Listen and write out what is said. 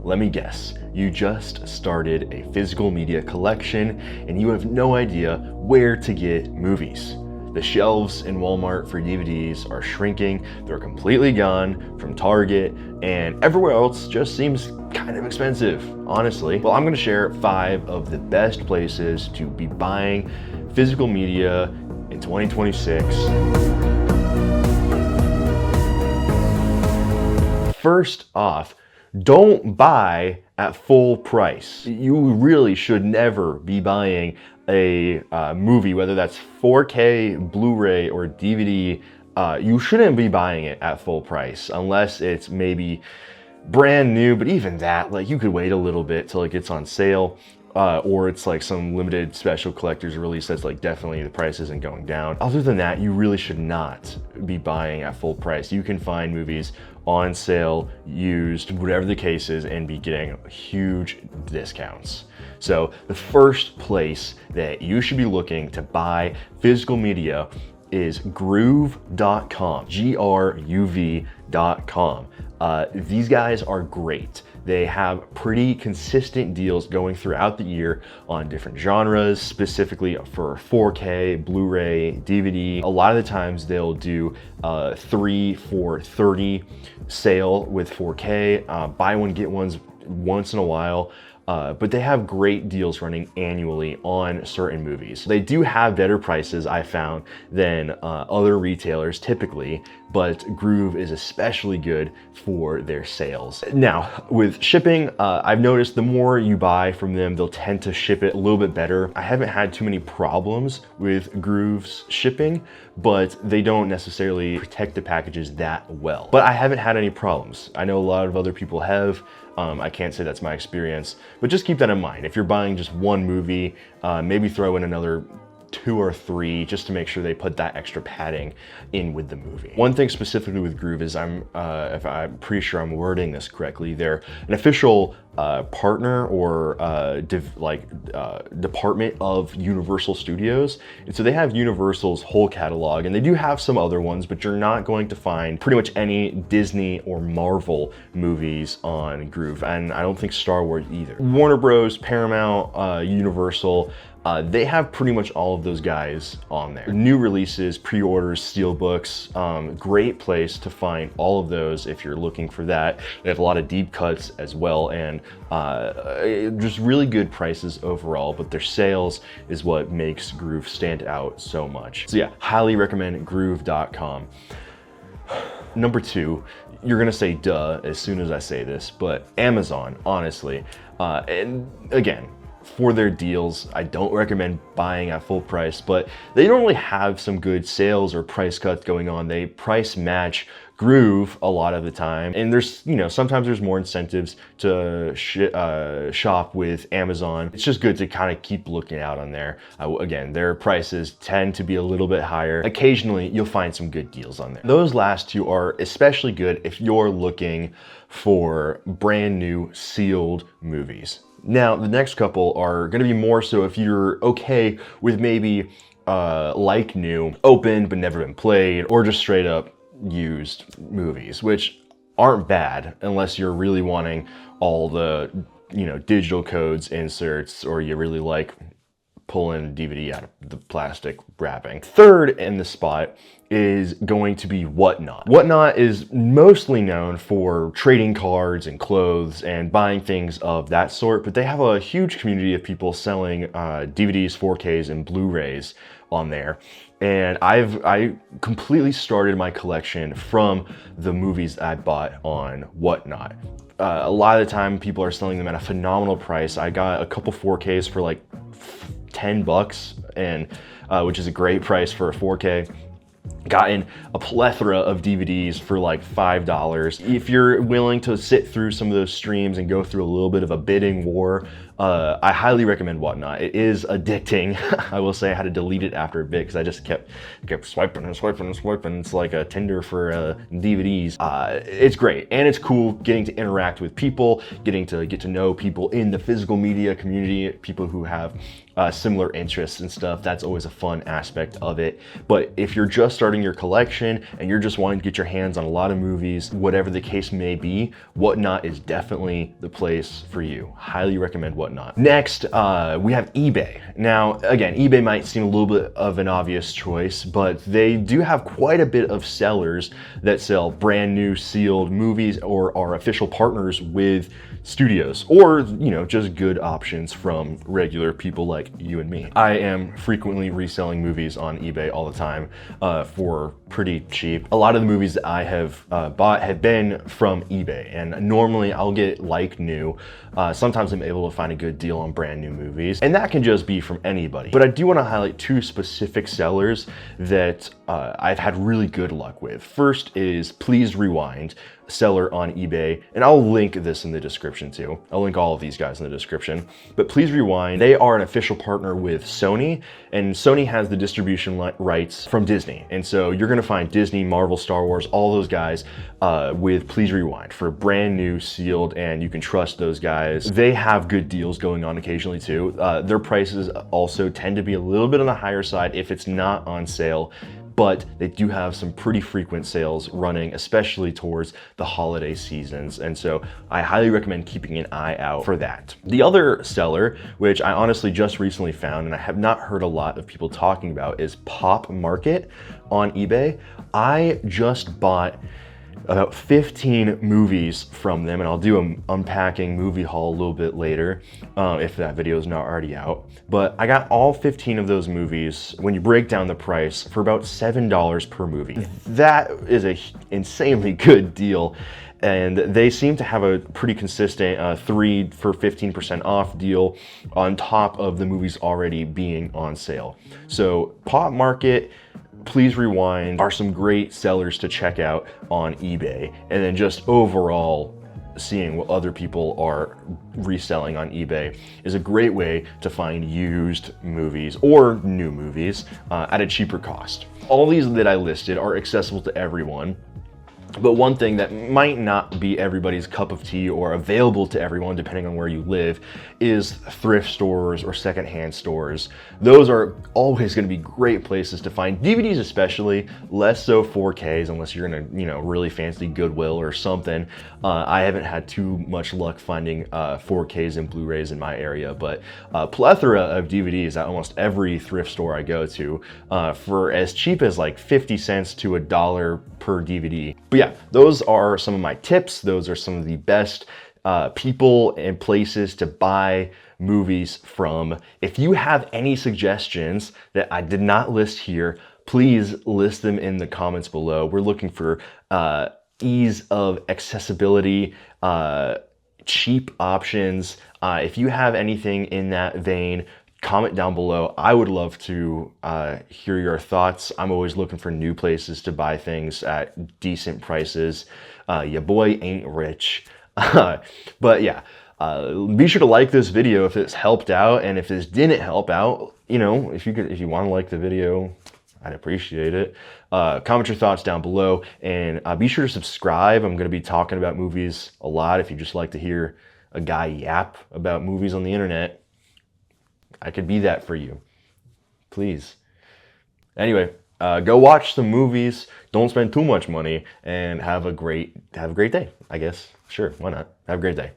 let me guess, you just started a physical media collection and you have no idea where to get movies. The shelves in Walmart for DVDs are shrinking, they're completely gone from Target, and everywhere else just seems kind of expensive, honestly. Well, I'm gonna share 5 of the best places to be buying physical media in 2026. First off, don't buy at full price. You really should never be buying a movie, whether that's 4K, Blu-ray, or DVD. You shouldn't be buying it at full price unless it's maybe brand new, but even that, like, you could wait a little bit till it gets on sale. Or it's like some limited special collector's release that's like definitely the price isn't going down. Other than that, you really should not be buying at full price. You can find movies on sale, used, whatever the case is, and be getting huge discounts. So the first place that you should be looking to buy physical media is groove.com, Gruv.com. These guys are great. They have pretty consistent deals going throughout the year on different genres, specifically for 4K, Blu-ray, DVD. A lot of the times they'll do 3 for $30 sale with 4K, buy one, get ones once in a while. But they have great deals running annually on certain movies. They do have better prices, I found, than other retailers typically, but Groove is especially good for their sales. Now, with shipping, I've noticed the more you buy from them, they'll tend to ship it a little bit better. I haven't had too many problems with Groove's shipping, but they don't necessarily protect the packages that well. But I haven't had any problems. I know a lot of other people have. I can't say that's my experience, but just keep that in mind. If you're buying just one movie, maybe throw in another 2 or 3 just to make sure they put that extra padding in with the movie. One thing specifically with Groove is if I'm pretty sure I'm wording this correctly, they're an official partner or department of Universal Studios. And so they have Universal's whole catalog, and they do have some other ones, but you're not going to find pretty much any Disney or Marvel movies on Groove. And I don't think Star Wars either. Warner Bros, Paramount, Universal, they have pretty much all of those guys on there. New releases, pre-orders, steelbooks, great place to find all of those if you're looking for that. They have a lot of deep cuts as well, and just really good prices overall, but their sales is what makes Groove stand out so much. So yeah, highly recommend groove.com. Number 2, you're gonna say duh as soon as I say this, but Amazon, honestly. And again, for their deals, I don't recommend buying at full price, but they normally have some good sales or price cuts going on. They price match Groove a lot of the time, and there's, sometimes there's more incentives to shop with Amazon. It's just good to kind of keep looking out on there. Again, their prices tend to be a little bit higher. Occasionally, you'll find some good deals on there. Those last 2 are especially good if you're looking for brand new sealed movies. Now, the next couple are gonna be more so if you're okay with maybe like new, opened but never been played, or just straight up used movies, which aren't bad unless you're really wanting all the, digital codes, inserts, or you really like pulling DVD out of the plastic wrapping. Third in the spot is going to be Whatnot. Whatnot is mostly known for trading cards and clothes and buying things of that sort, but they have a huge community of people selling DVDs, 4Ks, and Blu-rays on there. And I completely started my collection from the movies I bought on Whatnot. A lot of the time people are selling them at a phenomenal price. I got a couple 4Ks for like $10, and which is a great price for a 4K. Gotten a plethora of DVDs for like $5. If you're willing to sit through some of those streams and go through a little bit of a bidding war, I highly recommend Whatnot. It is addicting. I will say I had to delete it after a bit because I just kept swiping and swiping and swiping. It's like a Tinder for DVDs. It's great, and it's cool getting to interact with people, getting to get to know people in the physical media community, people who have similar interests and stuff. That's always a fun aspect of it. But if you're just starting your collection and you're just wanting to get your hands on a lot of movies, whatever the case may be, Whatnot is definitely the place for you. Highly recommend Whatnot. Next, we have eBay. Now, again, eBay might seem a little bit of an obvious choice, but they do have quite a bit of sellers that sell brand new sealed movies or are official partners with studios, or, you know, just good options from regular people like you and me. I am frequently reselling movies on eBay all the time for pretty cheap. A lot of the movies that I have bought have been from eBay, and normally I'll get like new. Sometimes I'm able to find a good deal on brand new movies, and that can just be from anybody. But I do want to highlight two specific sellers that I've had really good luck with. First is Please Rewind, seller on eBay, and I'll link this in the description too. I'll link all of these guys in the description. But Please Rewind, they are an official partner with Sony, and Sony has the distribution rights from Disney. And so you're gonna find Disney, Marvel, Star Wars, all those guys with Please Rewind for brand new, sealed, and you can trust those guys. They have good deals going on occasionally too. Their prices also tend to be a little bit on the higher side if it's not on sale, but they do have some pretty frequent sales running, especially towards the holiday seasons. And so I highly recommend keeping an eye out for that. The other seller, which I honestly just recently found and I have not heard a lot of people talking about, is Pop Market on eBay. I just bought about 15 movies from them, and I'll do an unpacking movie haul a little bit later if that video is not already out. But I got all 15 of those movies, when you break down the price, for about $7 per movie. That is a insanely good deal, and they seem to have a pretty consistent 3 for 15% off deal on top of the movies already being on sale. So Pop Market, Please Rewind are some great sellers to check out on eBay. And then just overall, seeing what other people are reselling on eBay is a great way to find used movies or new movies at a cheaper cost. All these that I listed are accessible to everyone. But one thing that might not be everybody's cup of tea or available to everyone, depending on where you live, is thrift stores or secondhand stores. Those are always going to be great places to find DVDs, especially, less so 4Ks unless you're in a, you know, really fancy Goodwill or something. I haven't had too much luck finding 4Ks and Blu-rays in my area, but a plethora of DVDs at almost every thrift store I go to for as cheap as like 50 cents to $1 per DVD. But yeah, those are some of my tips. Those are some of the best people and places to buy movies from. If you have any suggestions that I did not list here, please list them in the comments below. We're looking for ease of accessibility, cheap options. If you have anything in that vein, comment down below. I would love to hear your thoughts. I'm always looking for new places to buy things at decent prices. Your boy ain't rich. But yeah, be sure to like this video if it's helped out, and if this didn't help out, you know, if you want to like the video, I'd appreciate it. Comment your thoughts down below, and be sure to subscribe. I'm going to be talking about movies a lot. If you just like to hear a guy yap about movies on the internet, I could be that for you. Please. Anyway, go watch some movies. Don't spend too much money, and have a great day, I guess. Sure, why not? Have a great day.